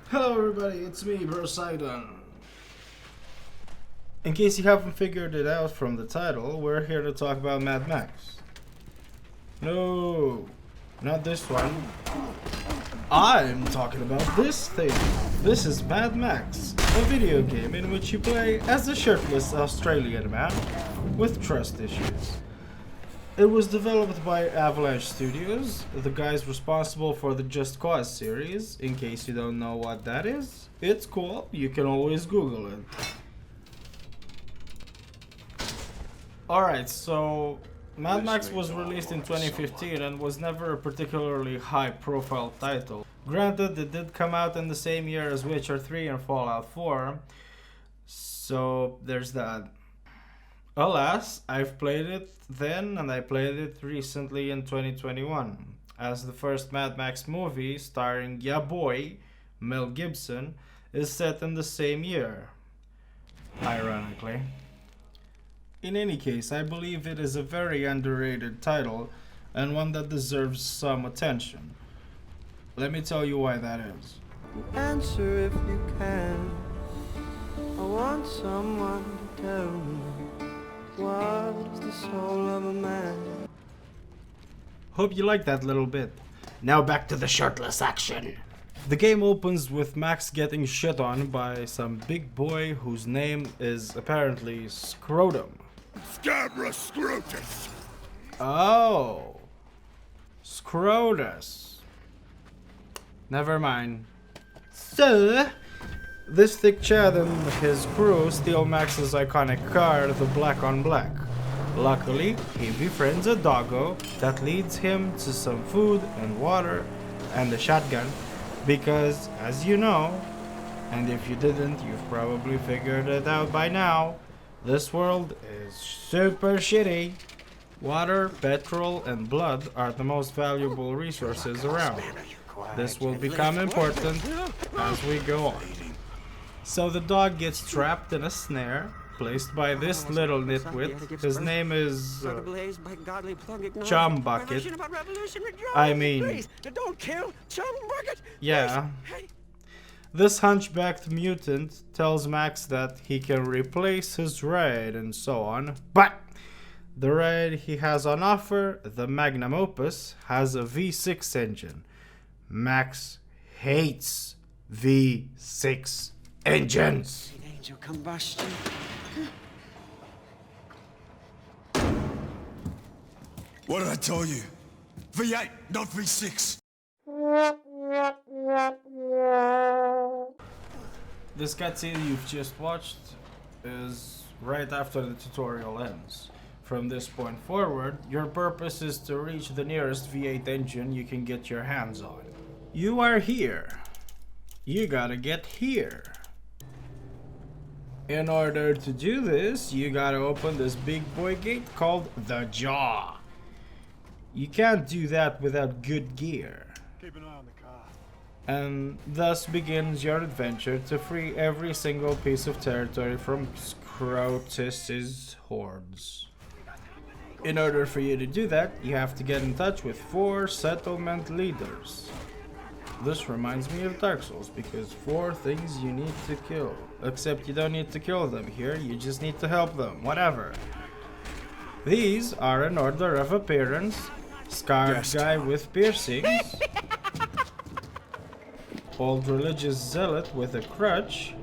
Hello everybody, it's me, Brosidon. In case you haven't figured it out from the title, we're here to talk about Mad Max. No, not this one. I'm talking about this thing. This is Mad Max, a video game in which you play as a shirtless Australian man with trust issues. It was developed by Avalanche Studios, the guys responsible for the Just Cause series. In case you don't know what that is, it's cool, you can always Google it. Alright, so Mad Max was released in 2015 and was never a particularly high profile title. Granted, it did come out in the same year as Witcher 3 and Fallout 4, so there's that. Alas, I've played it then and I played it recently in 2021, as the first Mad Max movie starring ya boy, Mel Gibson, is set in the same year, ironically. In any case, I believe it is a very underrated title and one that deserves some attention. Let me tell you why that is. Answer if you can. I want someone to tell me what's the soul of a man. Hope you like that little bit. Now back to the shirtless action. The game opens with Max getting shit on by some big boy whose name is apparently Scrotum. Scabra Scrotus! Oh, Scrotus. Never mind. So, this thick Chad and his crew steal Max's iconic car, the Black on Black. Luckily, he befriends a doggo that leads him to some food and water and a shotgun, because, as you know, and if you didn't, you've probably figured it out by now, this world is super shitty. Water, petrol, and blood are the most valuable resources around. This will become important as we go on. So the dog gets trapped in a snare placed by this little nitwit. His name is Chum Bucket. I mean, Don't kill Chum Bucket. yeah. This hunchbacked mutant tells Max that he can replace his raid and so on, but the raid he has on offer, the Magnum Opus, has a V6 engine. Max hates V6 engines. Angel combustion. What did I tell you? V8, not V6. This cutscene you've just watched is right after the tutorial ends. From this point forward, your purpose is to reach the nearest V8 engine you can get your hands on. You are here. You gotta get here. In order to do this, you gotta open this big boy gate called the Jaw. You can't do that without good gear. Keep an eye on the car. And thus begins your adventure to free every single piece of territory from Scrotus's hordes. In order for you to do that, you have to get in touch with 4 settlement leaders. This reminds me of Dark Souls, because 4 things you need to kill. Except you don't need to kill them here, you just need to help them, whatever. These are in order of appearance: scarred guy with piercings, old religious zealot with a crutch,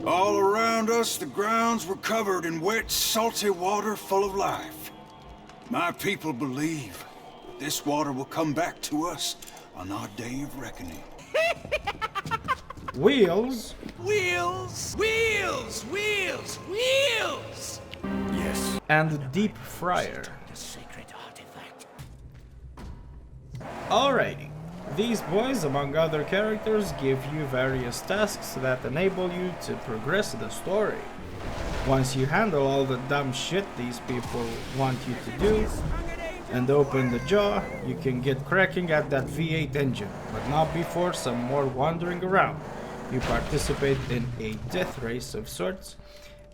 All around us, the grounds were covered in wet, salty water full of life. My people believe this water will come back to us on our day of reckoning. wheels, Wheels! Wheels! Wheels! Wheels! Yes. and deep fryer. The sacred artifact. Alrighty. These boys, among other characters, give you various tasks that enable you to progress the story. Once you handle all the dumb shit these people want you to do and open the Jaw, you can get cracking at that V8 engine, but not before some more wandering around. You participate in a death race of sorts,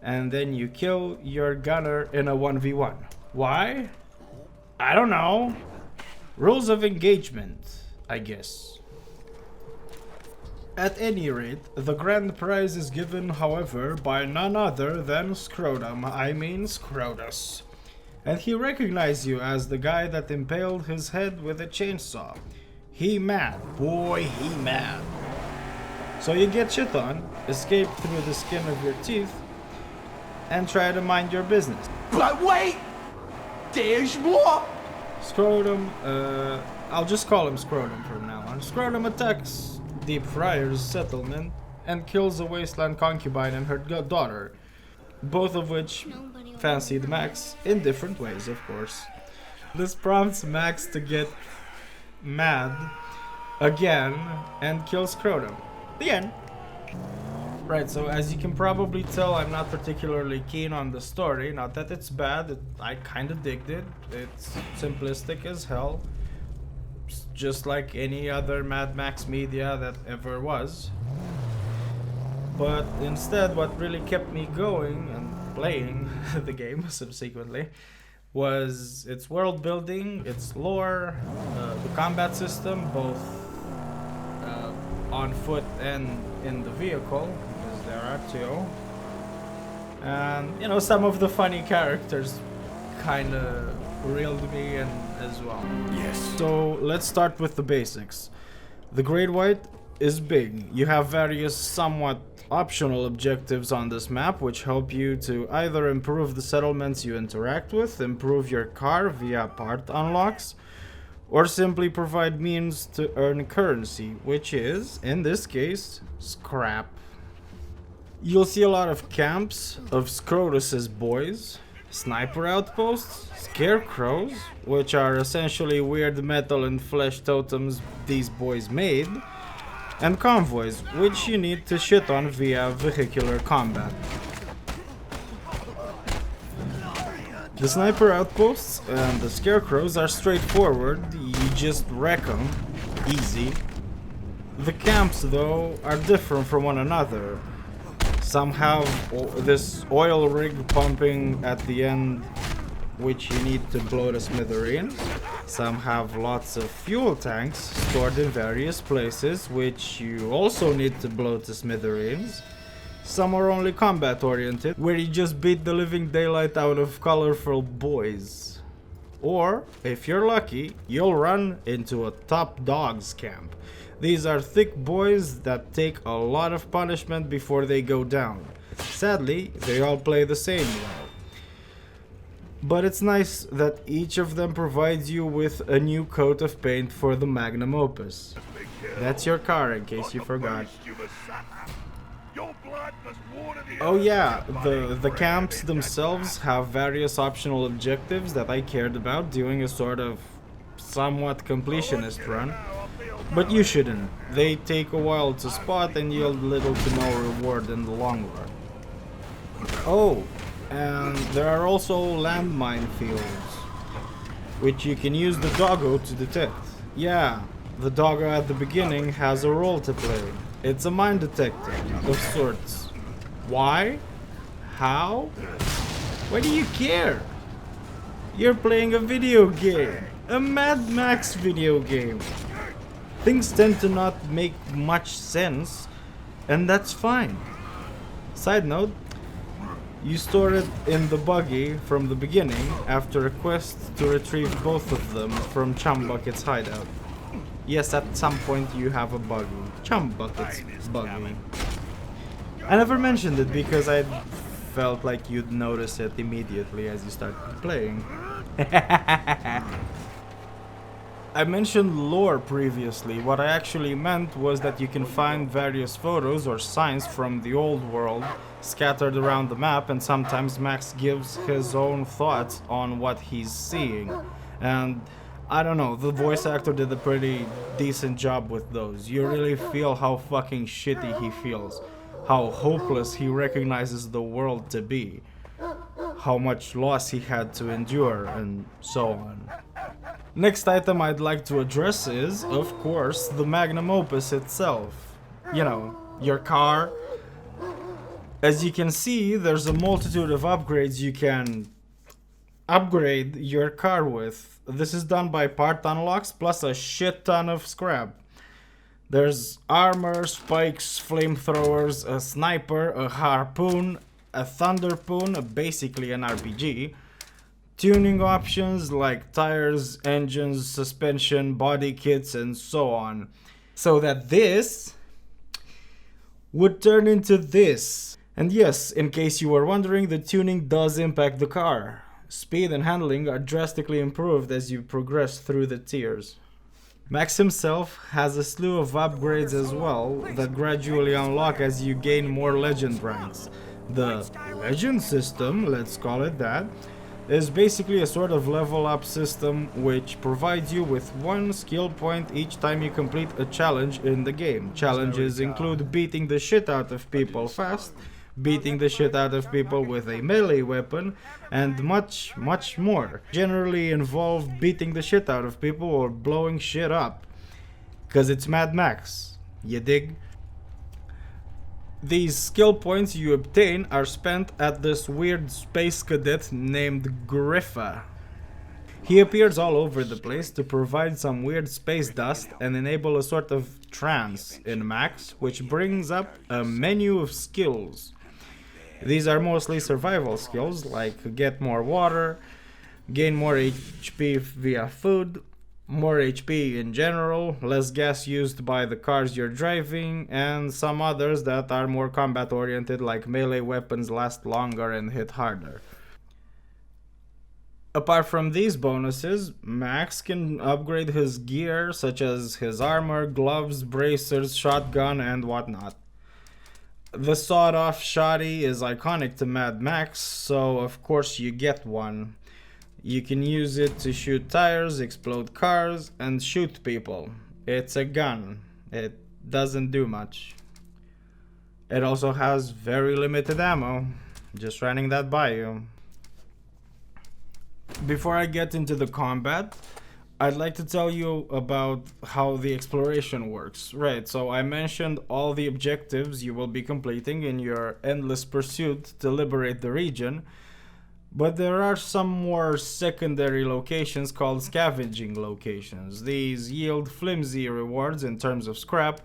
and then you kill your gunner in a 1v1. Why? I don't know. Rules of engagement, I guess. At any rate, the grand prize is given, however, by none other than Scrotum, I mean Scrotus. And he recognized you as the guy that impaled his head with a chainsaw. He mad, boy, he mad. So you get shit on, escape through the skin of your teeth, and try to mind your business. But wait! There's more! Scrotum, I'll just call him Scrotum from now on. Scrotum attacks Deep Friar's settlement and kills a wasteland concubine and her daughter, both of which fancied Max in different ways, of course. This prompts Max to get mad again and kill Scrotum. The end. Right, so as you can probably tell, I'm not particularly keen on the story. Not that it's bad, I kinda digged it. It's simplistic as hell. Just like any other Mad Max media that ever was. But instead, what really kept me going and playing the game subsequently was its world building, its lore, the combat system, both on foot and in the vehicle. There are two, and you know, some of the funny characters kind of reeled me in as well. Yes. So let's start with the basics. The Great White is big. You have various somewhat optional objectives on this map which help you to either improve the settlements you interact with, improve your car via part unlocks, or simply provide means to earn currency, which is, in this case, scrap. You'll see a lot of camps of Scrotus's boys, sniper outposts, scarecrows, which are essentially weird metal and flesh totems these boys made, and convoys, which you need to shit on via vehicular combat. The sniper outposts and the scarecrows are straightforward, you just wreck them, easy. The camps, though, are different from one another. Some have this oil rig pumping at the end, which you need to blow to smithereens. Some have lots of fuel tanks stored in various places, which you also need to blow to smithereens. Some are only combat oriented, where you just beat the living daylight out of colorful boys. Or, if you're lucky, you'll run into a top dogs camp. These are thick boys that take a lot of punishment before they go down. Sadly, they all play the same well. But it's nice that each of them provides you with a new coat of paint for the magnum opus. That's your car, in case you forgot. Oh yeah, the camps themselves have various optional objectives that I cared about doing a sort of somewhat completionist run. But you shouldn't. They take a while to spot and yield little to no reward in the long run. Oh, and there are also landmine fields, which you can use the doggo to detect. Yeah, the doggo at the beginning has a role to play. It's a mine detector of sorts. Why? How? Why do you care? You're playing a video game. A Mad Max video game. Things tend to not make much sense, and that's fine. Side note, you store it in the buggy from the beginning after a quest to retrieve both of them from Chumbucket's hideout. Yes, at some point you have a buggy. Chumbucket's buggy. I never mentioned it because I felt like you'd notice it immediately as you started playing. I mentioned lore previously. What I actually meant was that you can find various photos or signs from the old world scattered around the map, and sometimes Max gives his own thoughts on what he's seeing. And I don't know, the voice actor did a pretty decent job with those. You really feel how fucking shitty he feels, how hopeless he recognizes the world to be, how much loss he had to endure, and so on. Next item I'd like to address is, of course, the magnum opus itself. You know, your car. As you can see, there's a multitude of upgrades you can upgrade your car with. This is done by part unlocks plus a shit ton of scrap. There's armor, spikes, flamethrowers, a sniper, a harpoon, a thunderpoon, basically an RPG, tuning options like tires, engines, suspension, body kits, and so on. So that this would turn into this. And yes, in case you were wondering, the tuning does impact the car. Speed and handling are drastically improved as you progress through the tiers. Max himself has a slew of upgrades as well that gradually unlock as you gain more legend ranks. The legend system, let's call it that, is basically a sort of level up system which provides you with one skill point each time you complete a challenge in the game. Challenges include beating the shit out of people fast, beating the shit out of people with a melee weapon, and much, much more. Generally involve beating the shit out of people or blowing shit up. Cause it's Mad Max. You dig? These skill points you obtain are spent at this weird space cadet named Griffa. He appears all over the place to provide some weird space dust and enable a sort of trance in Max, which brings up a menu of skills. These are mostly survival skills like get more water, gain more HP via food, more HP in general, less gas used by the cars you're driving, and some others that are more combat oriented like melee weapons last longer and hit harder. Apart from these bonuses, Max can upgrade his gear such as his armor, gloves, bracers, shotgun, and whatnot. The sawed-off shotty is iconic to Mad Max, so of course you get one. You can use it to shoot tires, explode cars, and shoot people. It's a gun. It doesn't do much. It also has very limited ammo. Just running that by you. Before I get into the combat, I'd like to tell you about how the exploration works. Right, so I mentioned all the objectives you will be completing in your endless pursuit to liberate the region, but there are some more secondary locations called scavenging locations. These yield flimsy rewards in terms of scrap,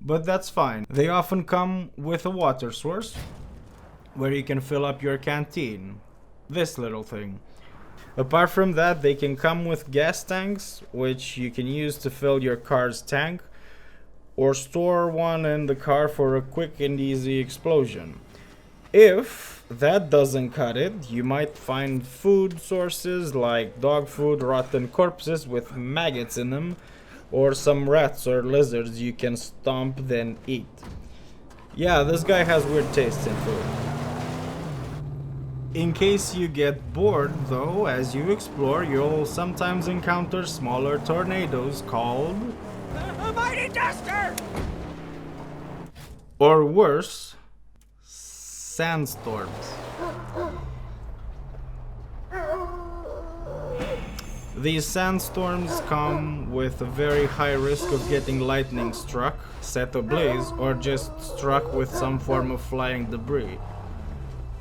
but that's fine. They often come with a water source, where you can fill up your canteen. This little thing. Apart from that, they can come with gas tanks, which you can use to fill your car's tank, or store one in the car for a quick and easy explosion. If that doesn't cut it, you might find food sources like dog food, rotten corpses with maggots in them, or some rats or lizards you can stomp then eat. Yeah, this guy has weird tastes in food. In case you get bored though, as you explore, you'll sometimes encounter smaller tornadoes called... A mighty duster! Or worse, sandstorms. These sandstorms come with a very high risk of getting lightning struck, set ablaze, or just struck with some form of flying debris.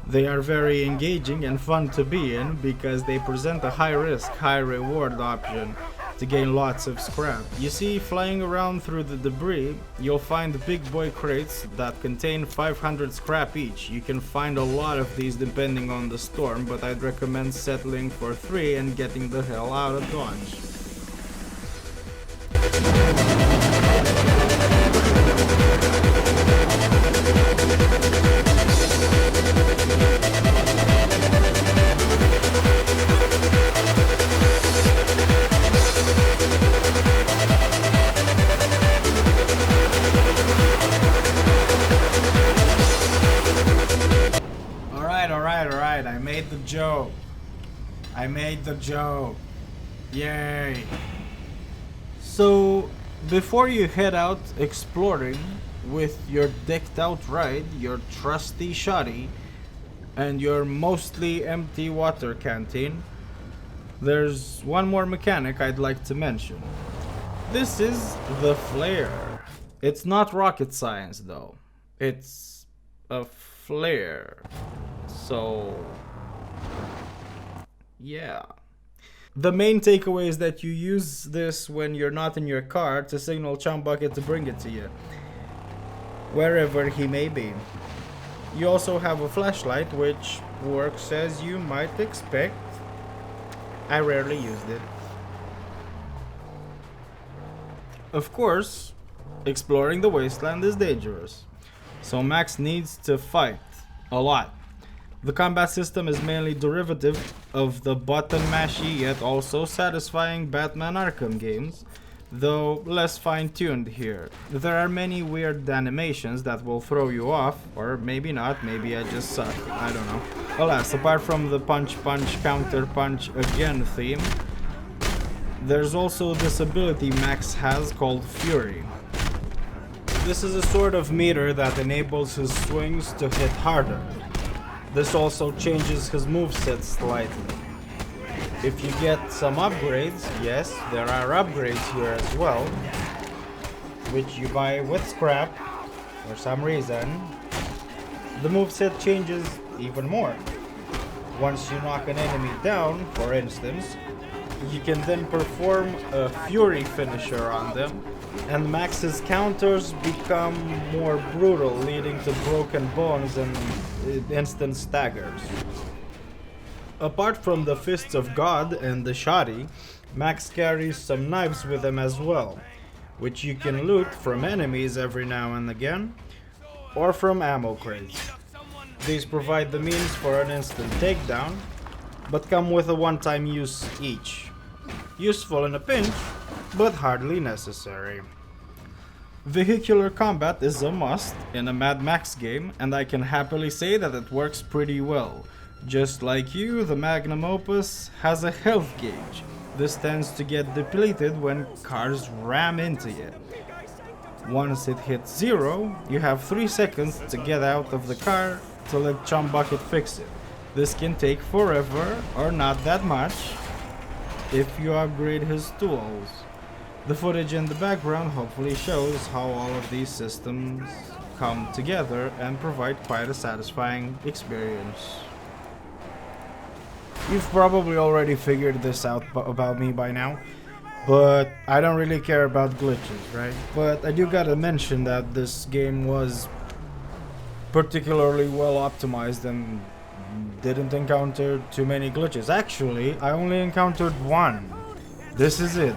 They are very engaging and fun to be in because they present a high risk, high reward option to gain lots of scrap. You see, flying around through the debris, you'll find big boy crates that contain 500 scrap each. You can find a lot of these depending on the storm, but I'd recommend settling for 3 and getting the hell out of Dodge. Alright, I made the joke. Yay. So, before you head out exploring with your decked out ride, your trusty shotty, and your mostly empty water canteen, there's one more mechanic I'd like to mention. This is the flare. It's not rocket science though. It's a flare. So, yeah. The main takeaway is that you use this when you're not in your car to signal Chumbucket to bring it to you, wherever he may be. You also have a flashlight, which works as you might expect. I rarely used it. Of course, exploring the wasteland is dangerous, so Max needs to fight a lot. The combat system is mainly derivative of the button mashy yet also satisfying Batman Arkham games, though less fine-tuned here. There are many weird animations that will throw you off, or maybe not, maybe I just suck, I don't know. Alas, apart from the punch punch counter punch again theme, there's also this ability Max has called Fury. This is a sort of meter that enables his swings to hit harder. This also changes his moveset slightly. If you get some upgrades, yes, there are upgrades here as well, which you buy with scrap for some reason, the moveset changes even more. Once you knock an enemy down, for instance, you can then perform a Fury finisher on them, and Max's counters become more brutal, leading to broken bones and instant staggers. Apart from the Fists of God and the Shoddy, Max carries some knives with him as well, which you can loot from enemies every now and again, or from ammo crates. These provide the means for an instant takedown, but come with a one-time use each. Useful in a pinch, but hardly necessary. Vehicular combat is a must in a Mad Max game, and I can happily say that it works pretty well. Just like you, the Magnum Opus has a health gauge. This tends to get depleted when cars ram into it. Once it hits 0, you have 3 seconds to get out of the car to let Chumbucket fix it. This can take forever, or not that much, if you upgrade his tools. The footage in the background hopefully shows how all of these systems come together and provide quite a satisfying experience. You've probably already figured this out about me by now, but I don't really care about glitches, right? But I do gotta mention that this game was particularly well optimized and didn't encounter too many glitches. Actually, I only encountered one. This is it.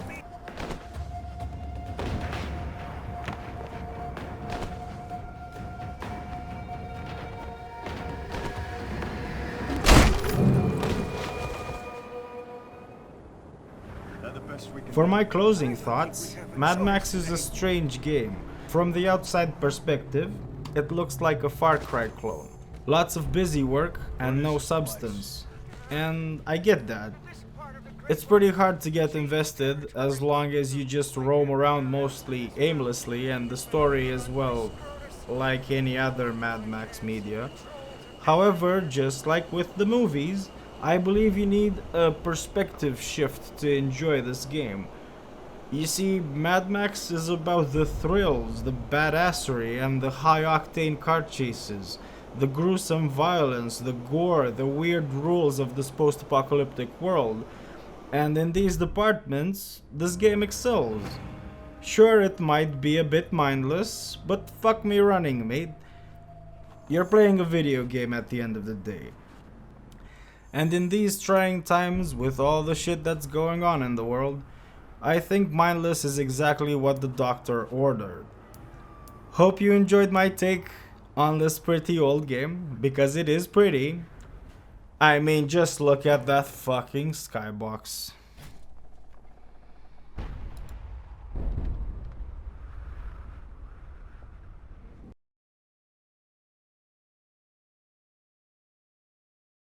For my closing thoughts, Mad Max is a strange game. From the outside perspective, it looks like a Far Cry clone. Lots of busy work and no substance. And I get that. It's pretty hard to get invested as long as you just roam around mostly aimlessly, and the story is, well, like any other Mad Max media. However, just like with the movies, I believe you need a perspective shift to enjoy this game. You see, Mad Max is about the thrills, the badassery, and the high-octane car chases, the gruesome violence, the gore, the weird rules of this post-apocalyptic world. And in these departments, this game excels. Sure, it might be a bit mindless, but fuck me running, mate. You're playing a video game at the end of the day. And in these trying times, with all the shit that's going on in the world, I think mindless is exactly what the doctor ordered. Hope you enjoyed my take on this pretty old game, because it is pretty. I mean, just look at that fucking skybox.